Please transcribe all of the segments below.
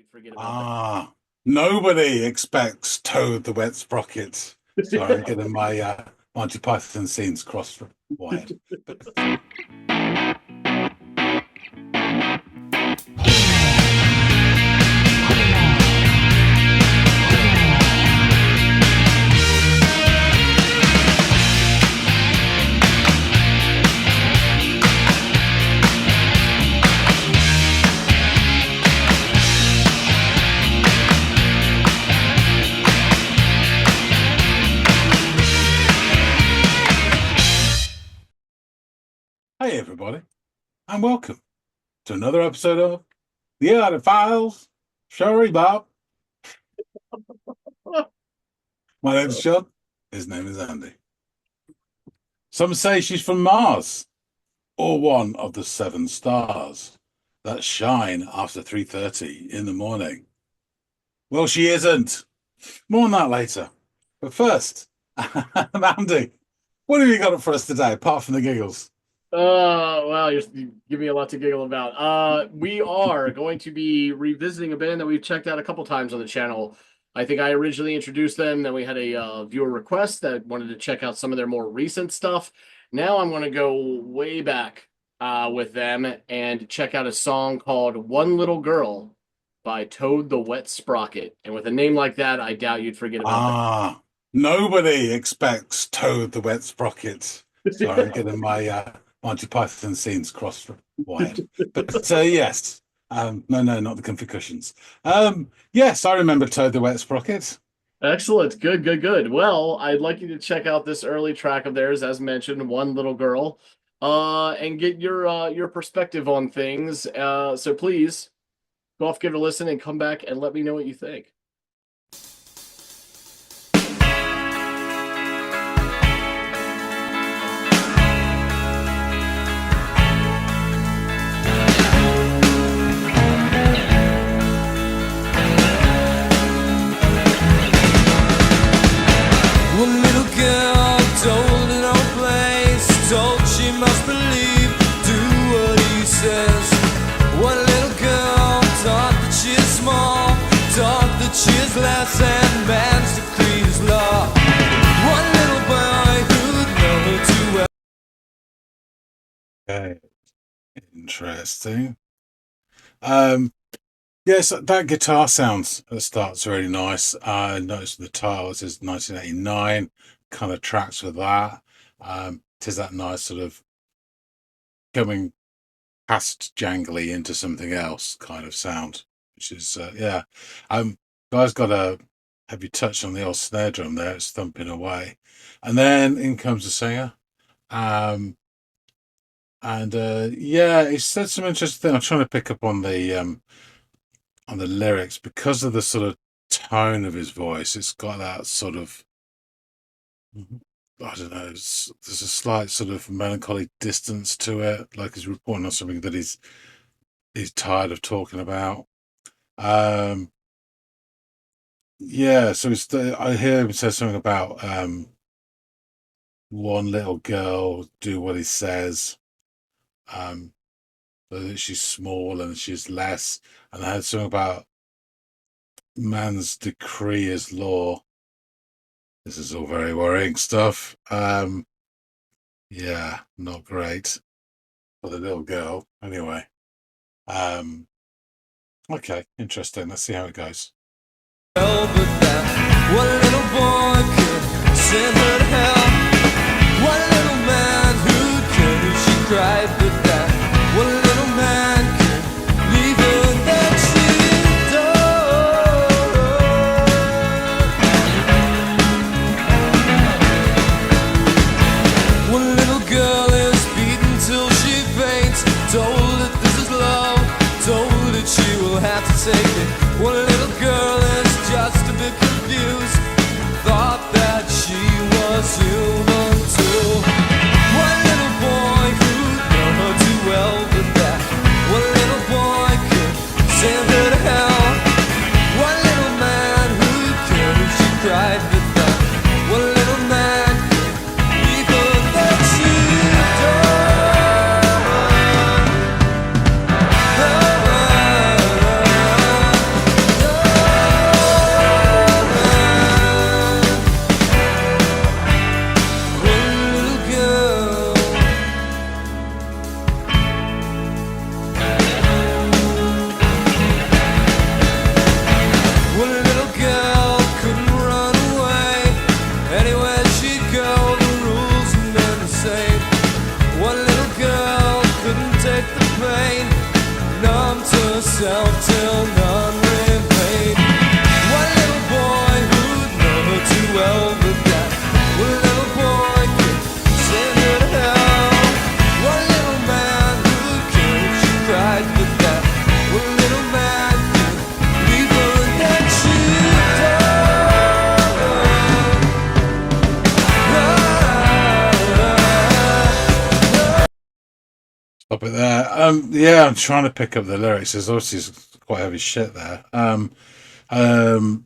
You'd forget about Ah, nobody expects Toad the Wet Sprocket. Sorry, I'm that. getting my Monty Python scenes cross-wired. But hey, everybody, and welcome to another episode of the Audiophiles. Sorry, Bob. My name's John. His name is Andy. Some say she's from Mars, or one of the seven stars that shine after 3:30 in the morning. Well, she isn't. More on that later. But first, Andy, what have you got for us today, apart from the giggles? Well, you give me a lot to giggle about. We are going to be revisiting a band that we've checked out a couple times on the channel. I think I originally introduced them, then we had a viewer request that wanted to check out some of their more recent stuff. Now I'm going to go way back with them and check out a song called One Little Girl by Toad the Wet Sprocket. And with a name like that, I doubt you'd forget about that. Nobody expects Toad the Wet Sprocket. Sorry, I'm getting my Monty Python scenes cross-wired. But yes, no, not the comfy cushions. Yes, I remember Toad the Wet Sprocket. Excellent. Good. Well, I'd like you to check out this early track of theirs, as mentioned, One Little Girl, and get your perspective on things. So please go off, give it a listen, and come back and let me know what you think. One little girl told in our place, told she must believe, do what he says. One little girl taught that she is small, taught that she is less, and man's decree is law. One little boy who'd know her too well. Okay, interesting. Yes, that guitar sounds at the start's really nice. I noticed the title, it says 1989, kind of tracks with that. It is that nice sort of coming past jangly into something else kind of sound, which is, yeah. Guy's got a heavy touch on the old snare drum there, it's thumping away. And then in comes the singer. Yeah, he said some interesting thing. I'm trying to pick up on the lyrics because of the sort of tone of his voice. It's got that sort of, I don't know, there's a slight sort of melancholy distance to it, like he's reporting on something that he's tired of talking about. Yeah, so I hear him say something about one little girl do what he says. That she's small and she's less, and I heard something about man's decree is law. This is all very worrying stuff. Yeah, not great for the little girl. Anyway, okay, interesting. Let's see how it goes. Well, but that one little boy could send her to hell. One little man who could, she cried, but that one little man could leave her that she adored. One little girl is beaten till she faints, told that this is love, told that she will have to take it. One little girl is just a bit confused, thought that she was human too. One little boy who knew her too well, but that one little boy could send her to hell. One little man who could, she cried, but that one little man could leave her that she adored. himself till none remained. One little boy who'd know her too well, but that one little boy could send her to hell. One little man who'd care if she cried, but that one little man could leave her and then she'd Stop it there. Yeah, I'm trying to pick up the lyrics. There's obviously quite heavy shit there. It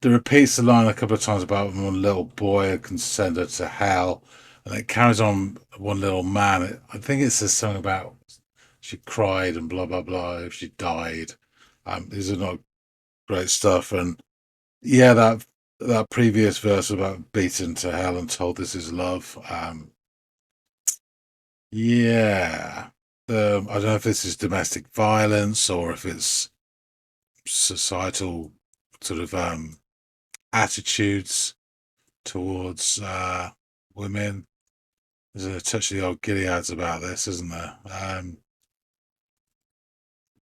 repeats the line a couple of times about one little boy who can send her to hell, and it carries on one little man. I think it says something about she cried and blah blah blah if she died. These are not great stuff, and yeah, that previous verse about beaten to hell and told this is love. Yeah. I don't know if this is domestic violence or if it's societal sort of attitudes towards women. There's a touch of the old Gileads about this, isn't there?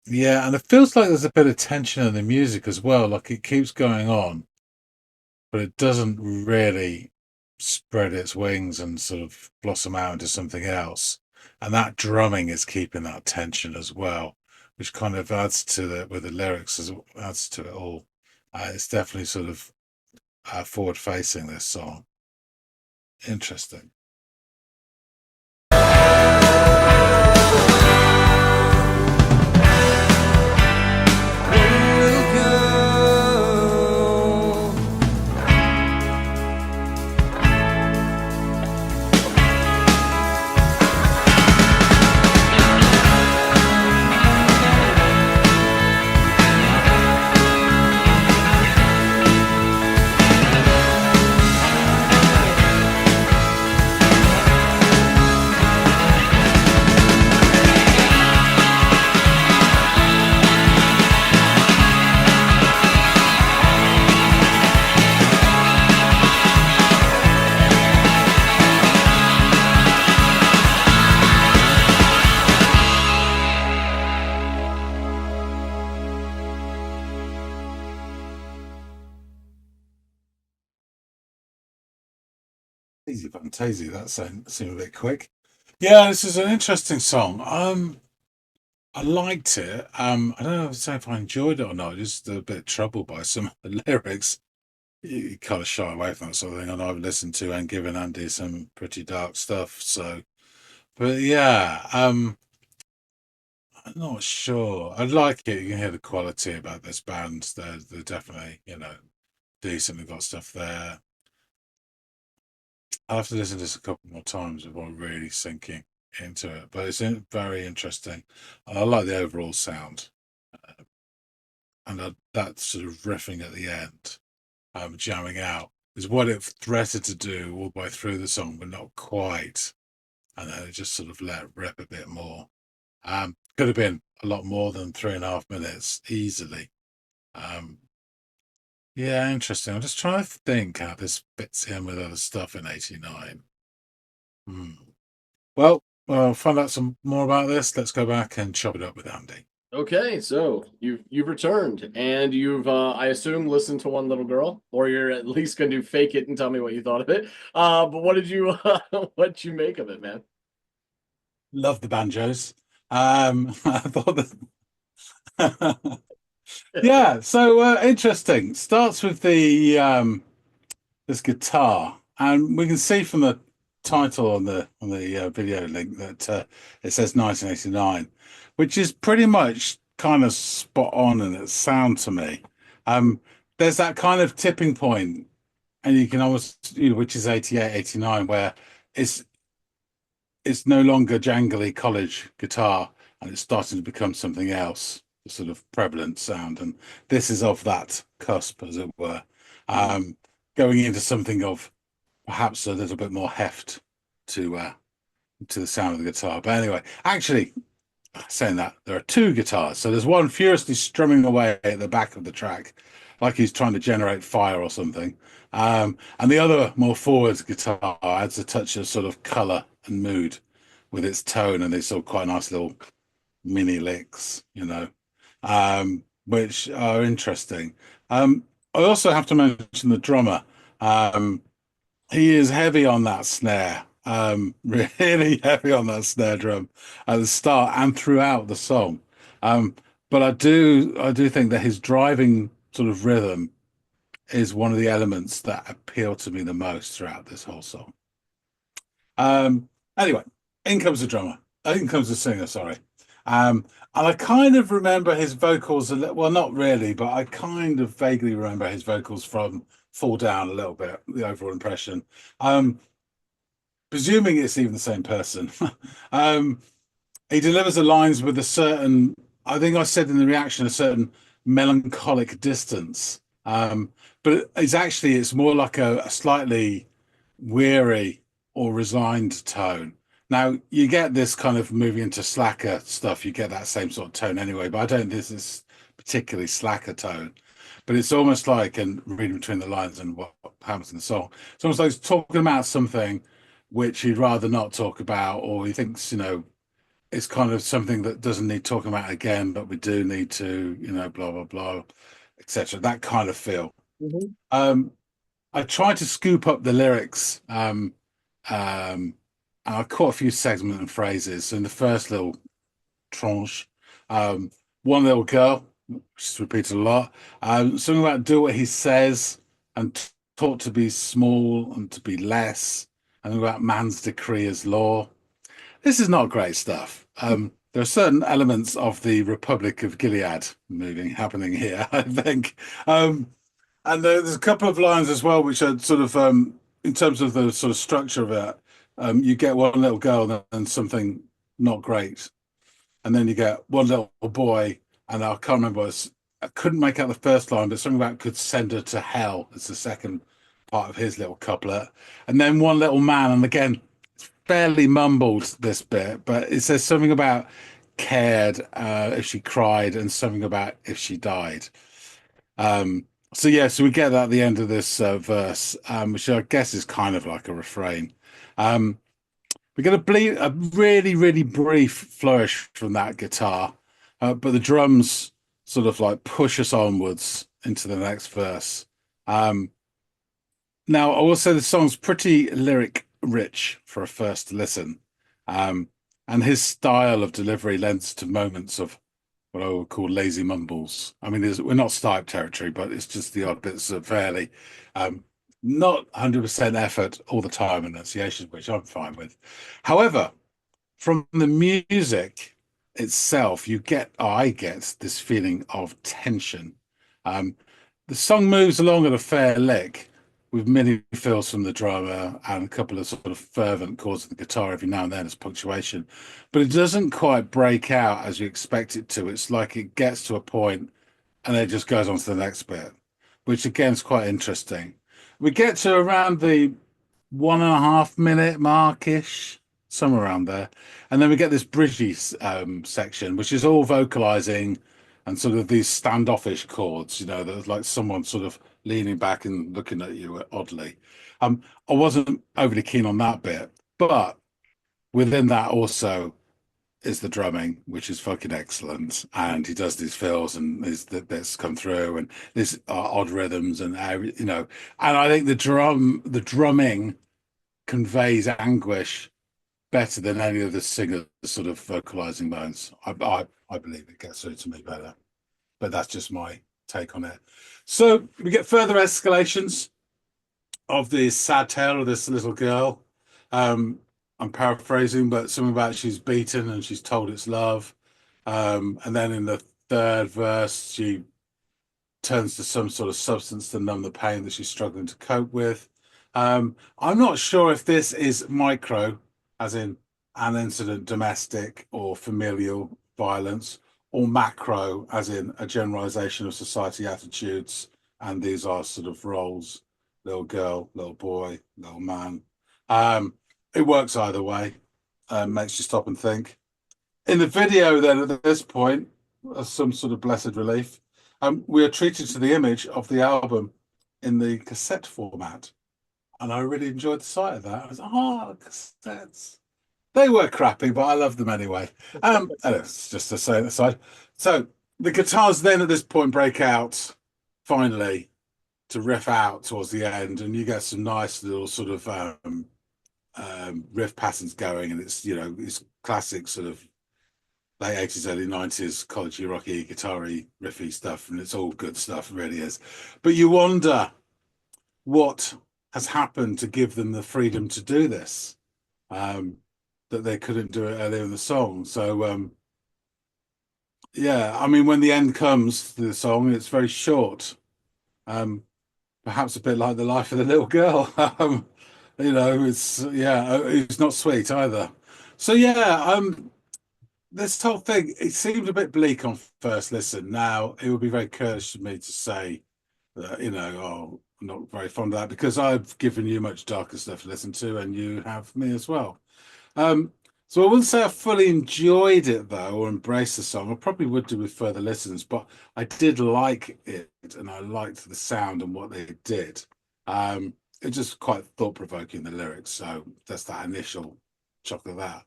Yeah, and it feels like there's a bit of tension in the music as well. Like it keeps going on, but it doesn't really spread its wings and sort of blossom out into something else. And that drumming is keeping that tension as well, which kind of adds to the with the lyrics as adds to it all. It's definitely sort of forward facing, this song. Interesting. Easy Fantasy, that seemed a bit quick. Yeah, this is an interesting song. I liked it. I don't know if I enjoyed it or not. Just a bit troubled by some of the lyrics. You kind of shy away from that sort of thing. And I've listened to and given Andy some pretty dark stuff. So, but yeah, I'm not sure. I like it. You can hear the quality about this band. They're definitely, decent. They've got stuff there. I'll have to listen to this a couple more times before really sinking into it. But it's very interesting. And I like the overall sound. And that sort of riffing at the end, jamming out, is what it threatened to do all the way through the song, but not quite. And then it just sort of let rip a bit more. Could have been a lot more than 3.5 minutes easily. Yeah, interesting. I'm just trying to think how this fits in with other stuff in '89. Well, I'll find out some more about this. Let's go back and chop it up with Andy. Okay, so you've returned and you've I assume listened to One Little Girl, or you're at least going to fake it and tell me what you thought of it. But what did you what you make of it, man? Love the banjos. I thought that. Yeah, so interesting. Starts with the this guitar, and we can see from the title on the video link that it says 1989, which is pretty much kind of spot on in its sound to me. There's that kind of tipping point, and you can almost, which is 88, 89, where it's no longer jangly college guitar, and it's starting to become something else, a sort of prevalent sound, and this is of that cusp, as it were, going into something of perhaps a little bit more heft to the sound of the guitar. But anyway, actually, saying that, there are two guitars. So there's one furiously strumming away at the back of the track, like he's trying to generate fire or something. And the other more forward guitar adds a touch of sort of color and mood with its tone, and these sort of quite nice little mini licks, which are interesting. I also have to mention the drummer. Um, he is heavy on that snare, really heavy on that snare drum at the start and throughout the song. Um, but I do think that his driving sort of rhythm is one of the elements that appeal to me the most throughout this whole song. Anyway, in comes the drummer. In comes the singer, sorry. And I kind of remember his vocals well, not really, but I kind of vaguely remember his vocals from Fall Down a little bit, the overall impression. Um, presuming it's even the same person. um, he delivers the lines with a certain, I think I said in the reaction, a certain melancholic distance. But it's more like a slightly weary or resigned tone. Now you get this kind of moving into slacker stuff, you get that same sort of tone anyway, but I don't think this is particularly slacker tone. But it's almost like, and reading between the lines and what happens in the song, it's almost like he's talking about something which he'd rather not talk about, or he thinks, it's kind of something that doesn't need talking about again, but we do need to, blah blah blah, etc. That kind of feel. Mhm. I tried to scoop up the lyrics, and I caught a few segments and phrases. So in the first little tranche, one little girl, which is repeated a lot, something about do what he says and taught to be small and to be less, and about man's decree as law. This is not great stuff. There are certain elements of the Republic of Gilead happening here, I think. And there's a couple of lines as well, which are sort of, in terms of the sort of structure of it, you get one little girl and something not great. And then you get one little boy, and I can't remember, I couldn't make out the first line, but something about could send her to hell. It's the second part of his little couplet. And then one little man, and again, fairly mumbled this bit, but it says something about cared if she cried and something about if she died. So we get that at the end of this verse, which I guess is kind of like a refrain. We get a really, really brief flourish from that guitar, but the drums sort of like push us onwards into the next verse. Now, I will say the song's pretty lyric rich for a first listen, and his style of delivery lends to moments of what I would call lazy mumbles. I mean, we're not Stipe territory, but it's just the odd bits of fairly not 100% effort all the time enunciation, which I'm fine with. However, from the music itself, I get this feeling of tension. The song moves along at a fair lick with many fills from the drummer and a couple of sort of fervent chords of the guitar every now and then as punctuation, but it doesn't quite break out as you expect it to. It's like it gets to a point and it just goes on to the next bit, which again is quite interesting. We get to around the 1.5 minute mark-ish, somewhere around there, and then we get this bridgy section, which is all vocalizing and sort of these standoffish chords, there's like someone sort of leaning back and looking at you oddly. I wasn't overly keen on that bit, but within that also is the drumming, which is fucking excellent. And he does these fills and these bits come through and these odd rhythms and and I think the drumming conveys anguish better than any of the singers sort of vocalizing moans. I believe it gets through to me better, but that's just my take on it. So we get further escalations of the sad tale of this little girl. I'm paraphrasing, but something about she's beaten and she's told it's love. And then in the third verse, she turns to some sort of substance to numb the pain that she's struggling to cope with. I'm not sure if this is micro, as in an incident, domestic or familial violence, or macro, as in a generalization of society attitudes, and these are sort of roles: little girl, little boy, little man. It works either way, makes you stop and think. In the video, then, at this point, as some sort of blessed relief, we are treated to the image of the album in the cassette format, and I really enjoyed the sight of that. I was like, cassettes. They were crappy, but I loved them anyway. It's just to say that aside. So The guitars then at this point break out finally to riff out towards the end, and you get some nice little sort of riff patterns going, and it's it's classic sort of late 80s, early 90s college rocky guitar-y riffy stuff, and it's all good stuff, it really is. But you wonder what has happened to give them the freedom to do this, that they couldn't do it earlier in the song. So yeah, I mean, when the end comes to the song, it's very short, perhaps a bit like the life of the little girl. It's not sweet either. So yeah, this whole thing, it seemed a bit bleak on first listen. Now, it would be very curse of me to say that, oh, I'm not very fond of that, because I've given you much darker stuff to listen to, and you have me as well. So I wouldn't say I fully enjoyed it, though, or embraced the song. I probably would do with further listens, but I did like it, and I liked the sound and what they did. It's just quite thought-provoking, the lyrics, so that's that initial shock of that.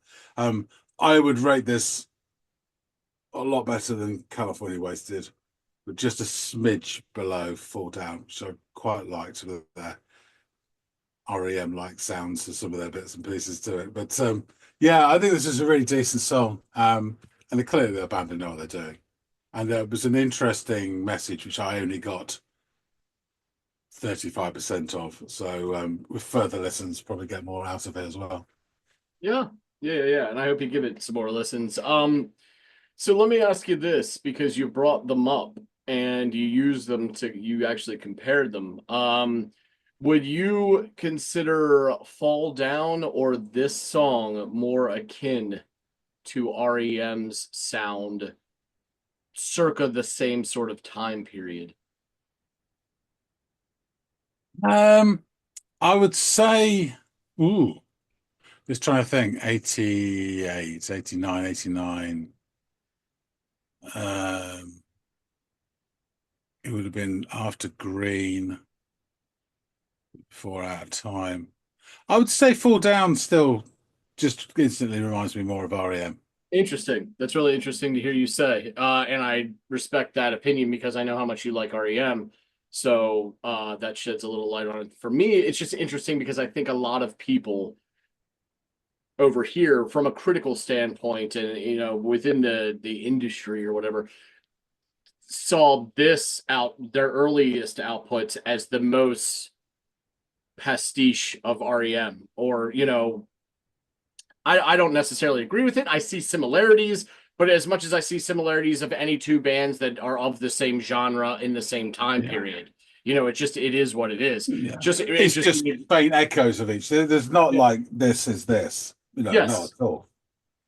I would rate this a lot better than California Wasted, but just a smidge below Fall Down, which I quite liked, with their REM-like sounds to some of their bits and pieces to it. But yeah, I think this is a really decent song, and clearly the band know what they're doing. And it was an interesting message, which I only got 35% of. So with further listens, probably get more out of it as well. Yeah. And I hope you give it some more listens. So let me ask you this, because you brought them up and you actually compared them. Would you consider Fall Down or this song more akin to REM's sound, circa the same sort of time period? I would say, just trying to think, 88, 89, 89. It would have been after Green, before Out of Time. I would say Fall Down still just instantly reminds me more of REM. Interesting. That's really interesting to hear you say. And I respect that opinion, because I know how much you like REM. So that sheds a little light on it. For me, it's just interesting because I think a lot of people over here, from a critical standpoint, and within the industry or whatever, saw this their earliest outputs as the most pastiche of REM, or I don't necessarily agree with it. I see similarities, but as much as I see similarities of any two bands that are of the same genre in the same time period, it is what it is. Yeah. It's just faint echoes of each. There's not like this is this. Yes. Not at all.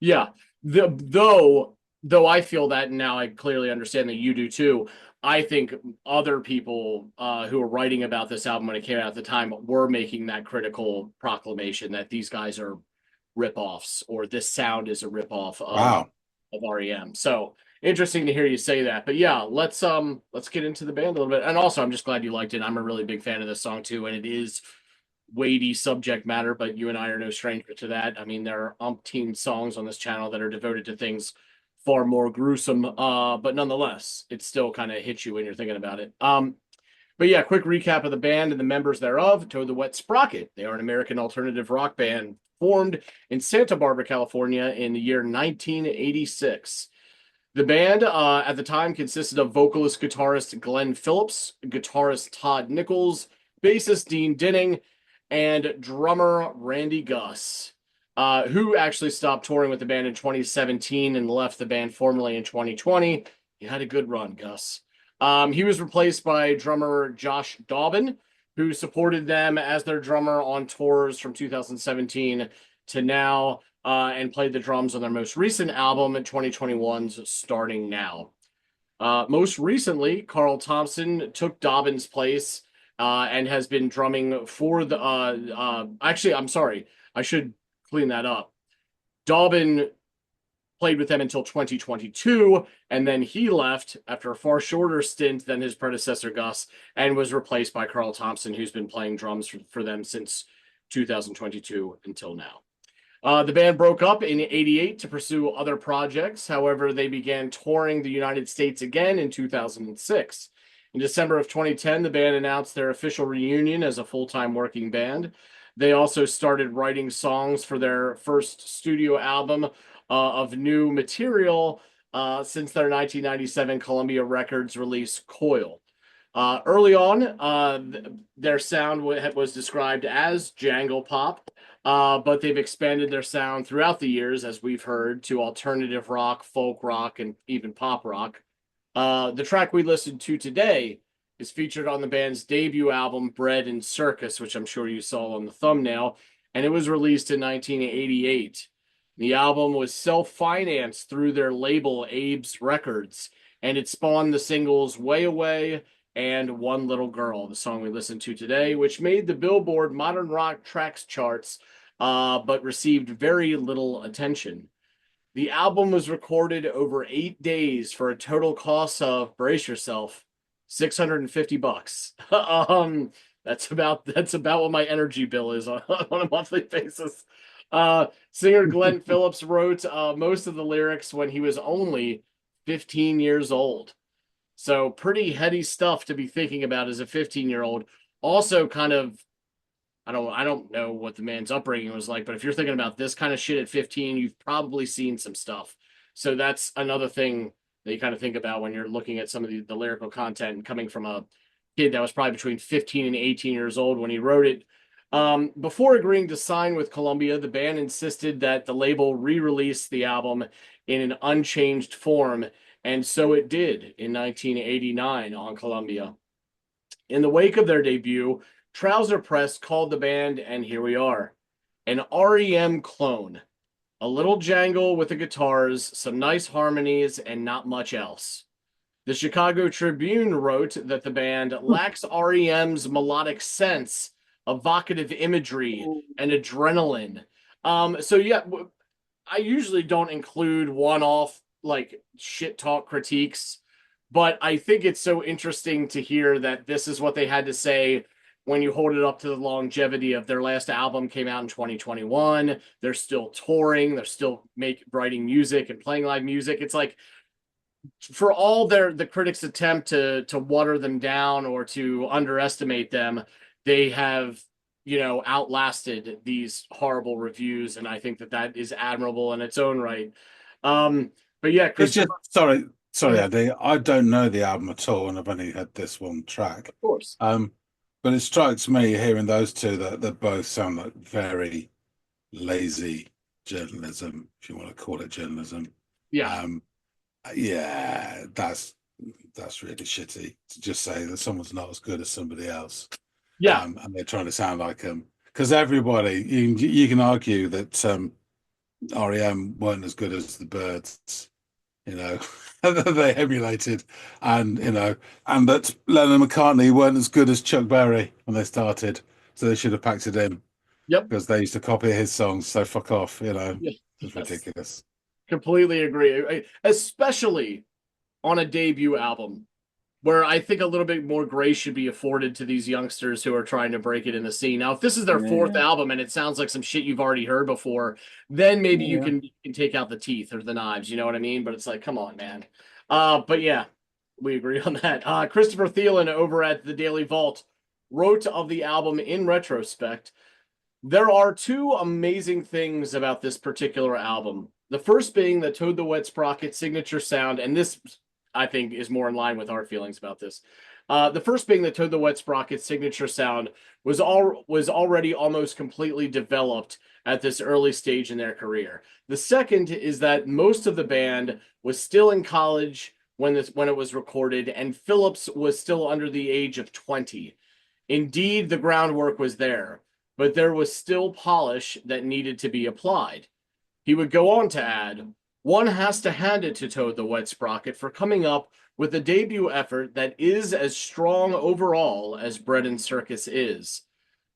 Yeah. Though I feel that, and now I clearly understand that you do too. I think other people who were writing about this album when it came out at the time were making that critical proclamation that these guys are ripoffs, or this sound is a ripoff of REM. So interesting to hear you say that. But yeah, let's get into the band a little bit. And also, I'm just glad you liked it. I'm a really big fan of this song too, and it is weighty subject matter, but you and I are no stranger to that. I mean, there are umpteen songs on this channel that are devoted to things far more gruesome, but nonetheless, it still kind of hits you when you're thinking about it. But yeah, quick recap of the band and the members thereof. Toad the Wet Sprocket. They are an American alternative rock band formed in Santa Barbara, California in the year 1986. The band at the time consisted of vocalist guitarist Glenn Phillips, guitarist Todd Nichols, bassist Dean Dinning, and drummer Randy Gus, who actually stopped touring with the band in 2017 and left the band formally in 2020. You had a good run, Gus. He was replaced by drummer Josh Dobbin, who supported them as their drummer on tours from 2017 to now, and played the drums on their most recent album in 2021's Starting Now. Most recently, Carl Thompson took Dobbin's place and has been drumming for the actually, I'm sorry, I should clean that up. Dobbin played with them until 2022, and then he left after a far shorter stint than his predecessor Gus, and was replaced by Carl Thompson, who's been playing drums for them since 2022 until now. The band broke up in '88 to pursue other projects. However, they began touring the United States again in 2006. In December of 2010, the band announced their official reunion as a full-time working band. They also started writing songs for their first studio album of new material since their 1997 Columbia Records release, Coil. Early on, their sound was described as jangle pop, but they've expanded their sound throughout the years, as we've heard, to alternative rock, folk rock, and even pop rock. The track we listened to today is featured on the band's debut album, Bread and Circus, which I'm sure you saw on the thumbnail, and it was released in 1988. The album was self-financed through their label, Abe's Records, and it spawned the singles Way Away and One Little Girl, the song we listened to today, which made the Billboard Modern Rock Tracks charts, but received very little attention. The album was recorded over 8 days for a total cost of, brace yourself, $650. That's about what my energy bill is on a monthly basis. Singer Glenn Phillips wrote most of the lyrics when he was only 15 years old. So pretty heady stuff to be thinking about as a 15-year-old. Also kind of, I don't know what the man's upbringing was like, but if you're thinking about this kind of shit at 15, you've probably seen some stuff. So that's another thing that you kind of think about when you're looking at some of the lyrical content coming from a kid that was probably between 15 and 18 years old when he wrote it. Before agreeing to sign with Columbia, the band insisted that the label re-release the album in an unchanged form, and so it did in 1989 on Columbia. In the wake of their debut, Trouser Press called the band, and here we are, an REM clone. A little jangle with the guitars, some nice harmonies, and not much else. The Chicago Tribune wrote that the band lacks REM's melodic sense, evocative imagery, and adrenaline. So yeah, I usually don't include one-off like shit talk critiques, but I think it's so interesting to hear that this is what they had to say when you hold it up to the longevity of their last album came out in 2021. They're still touring, they're still writing music and playing live music. It's like, for all the critics' attempt to water them down or to underestimate them, they have, outlasted these horrible reviews, and I think that is admirable in its own right. But yeah, It's just sorry, Yeah. Andy. I don't know the album at all, and I've only had this one track. Of course. But it strikes me hearing those two that they both sound like very lazy journalism, if you want to call it journalism. Yeah. Yeah, that's really shitty to just say that someone's not as good as somebody else. Yeah. And they're trying to sound like them, because everybody, you can argue that REM weren't as good as the Byrds, that they emulated, and and that Lennon and McCartney weren't as good as Chuck Berry when they started, so they should have packed it in. Yep. Because they used to copy his songs, so fuck off, Yeah, it's ridiculous. Completely agree, especially on a debut album, where I think a little bit more grace should be afforded to these youngsters who are trying to break it in the scene. Now, if this is their fourth album and it sounds like some shit you've already heard before, then maybe you can take out the teeth or the knives, you know what I mean? But it's like, come on, man. But yeah, we agree on that. Christopher Thielen over at the Daily Vault wrote of the album in retrospect, "There are two amazing things about this particular album. The first being the Toad the Wet Sprocket signature sound," and this, I think, is more in line with our feelings about this. The first being the Toad the Wet Sprocket signature sound was already almost completely developed at this early stage in their career. The second is that most of the band was still in college when it was recorded, and Phillips was still under the age of 20. Indeed, the groundwork was there, but there was still polish that needed to be applied. He would go on to add, "One has to hand it to Toad the Wet Sprocket for coming up with a debut effort that is as strong overall as Bread and Circus is.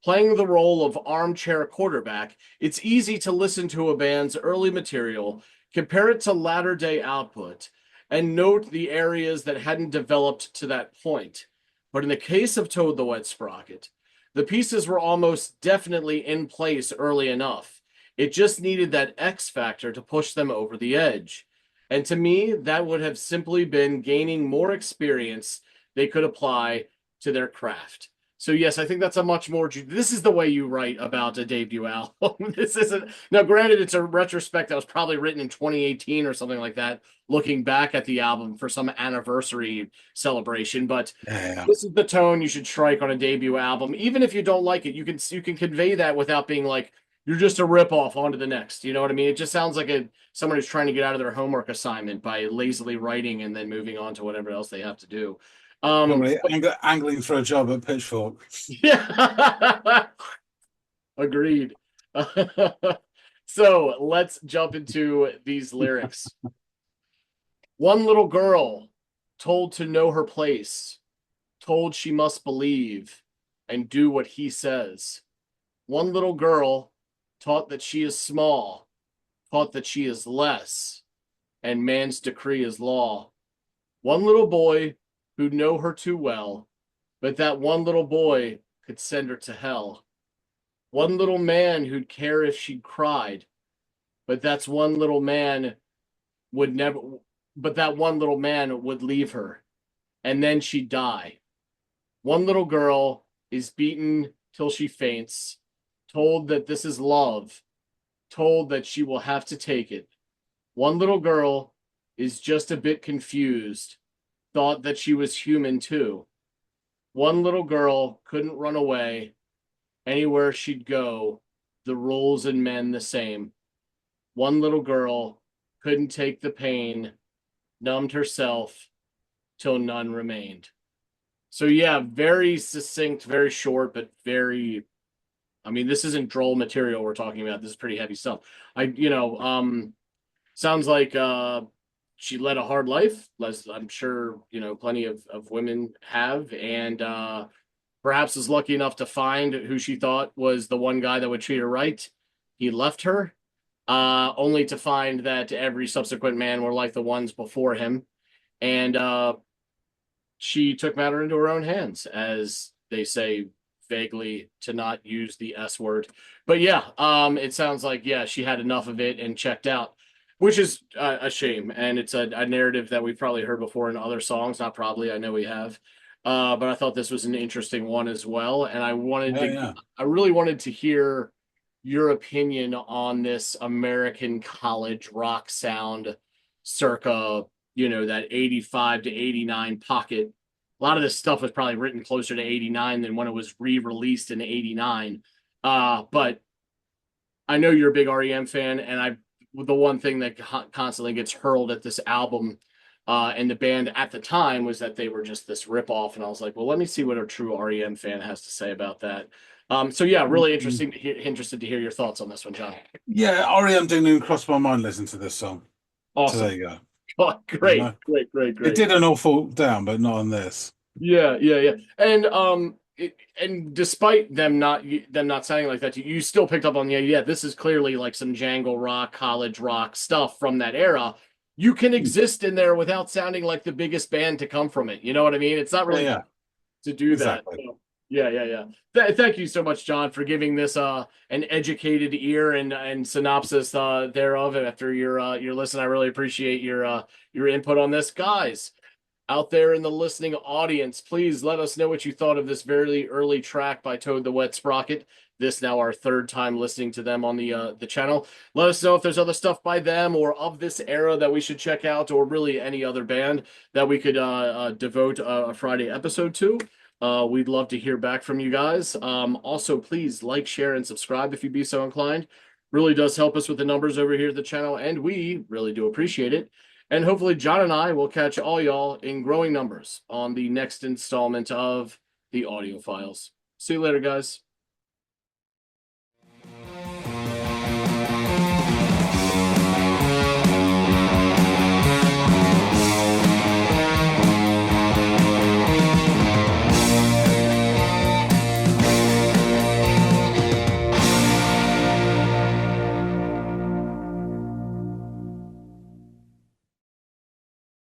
Playing the role of armchair quarterback, it's easy to listen to a band's early material, compare it to latter-day output, and note the areas that hadn't developed to that point. But in the case of Toad the Wet Sprocket, the pieces were almost definitely in place early enough. It just needed that X factor to push them over the edge. And to me, that would have simply been gaining more experience they could apply to their craft. So yes, I think that's a much more. This is the way you write about a debut album. This isn't now. Granted, it's a retrospect that was probably written in 2018 or something like that, looking back at the album for some anniversary celebration. But Yeah. this is the tone you should strike on a debut album. Even if you don't like it, you can convey that without being like you're just a ripoff onto the next. You know what I mean? It just sounds like someone who's trying to get out of their homework assignment by lazily writing and then moving on to whatever else they have to do. Probably angling for a job at Pitchfork. Yeah. Agreed. So let's jump into these lyrics. One little girl told to know her place, told she must believe and do what he says. One little girl taught that she is small, taught that she is less, and man's decree is law. One little boy who'd know her too well, but that one little boy could send her to hell. One little man who'd care if she cried, but that one little man would leave her, and then she'd die. One little girl is beaten till she faints, told that this is love, told that she will have to take it. One little girl is just a bit confused, thought that she was human too. One little girl couldn't run away. Anywhere she'd go, the rules and men the same. One little girl couldn't take the pain, numbed herself till none remained. So yeah, very succinct, very short, but very, I mean, this isn't droll material we're talking about. This is pretty heavy stuff. Sounds like she led a hard life, as I'm sure, plenty of women have, and perhaps was lucky enough to find who she thought was the one guy that would treat her right. He left her, only to find that every subsequent man were like the ones before him. And she took matter into her own hands, as they say vaguely, to not use the S word. But yeah, it sounds like, yeah, she had enough of it and checked out, which is a shame. And it's a narrative that we've probably heard before in other songs. Not probably, I know we have. But I thought this was an interesting one as well. And I really wanted to hear your opinion on this American college rock sound circa, that 85 to 89 pocket. A lot of this stuff was probably written closer to 89 than when it was re-released in 89. But I know you're a big REM fan, and the one thing that constantly gets hurled at this album and the band at the time was that they were just this ripoff. And I was like, well, let me see what a true REM fan has to say about that. So yeah, really interested to hear your thoughts on this one, John. Yeah, REM didn't even cross my mind listening to this song. Awesome. So there you go. Oh, great. It did an awful down, but not on this. Yeah. And and despite them not sounding like that, you still picked up on this is clearly like some jangle rock, college rock stuff from that era. You can exist in there without sounding like the biggest band to come from it. You know what I mean? It's not really to do exactly. that. So, yeah. Thank you so much, John, for giving this an educated ear and synopsis thereof after your listen. I really appreciate your input on this, guys. Out there in the listening audience, please let us know what you thought of this very early track by Toad the Wet Sprocket. This now our third time listening to them on the channel. Let us know if there's other stuff by them or of this era that we should check out, or really any other band that we could devote a Friday episode to. We'd love to hear back from you guys. Also, please like, share, and subscribe if you'd be so inclined. Really does help us with the numbers over here at the channel, and we really do appreciate it. And hopefully John and I will catch all y'all in growing numbers on the next installment of the Audiophiles. See you later, guys.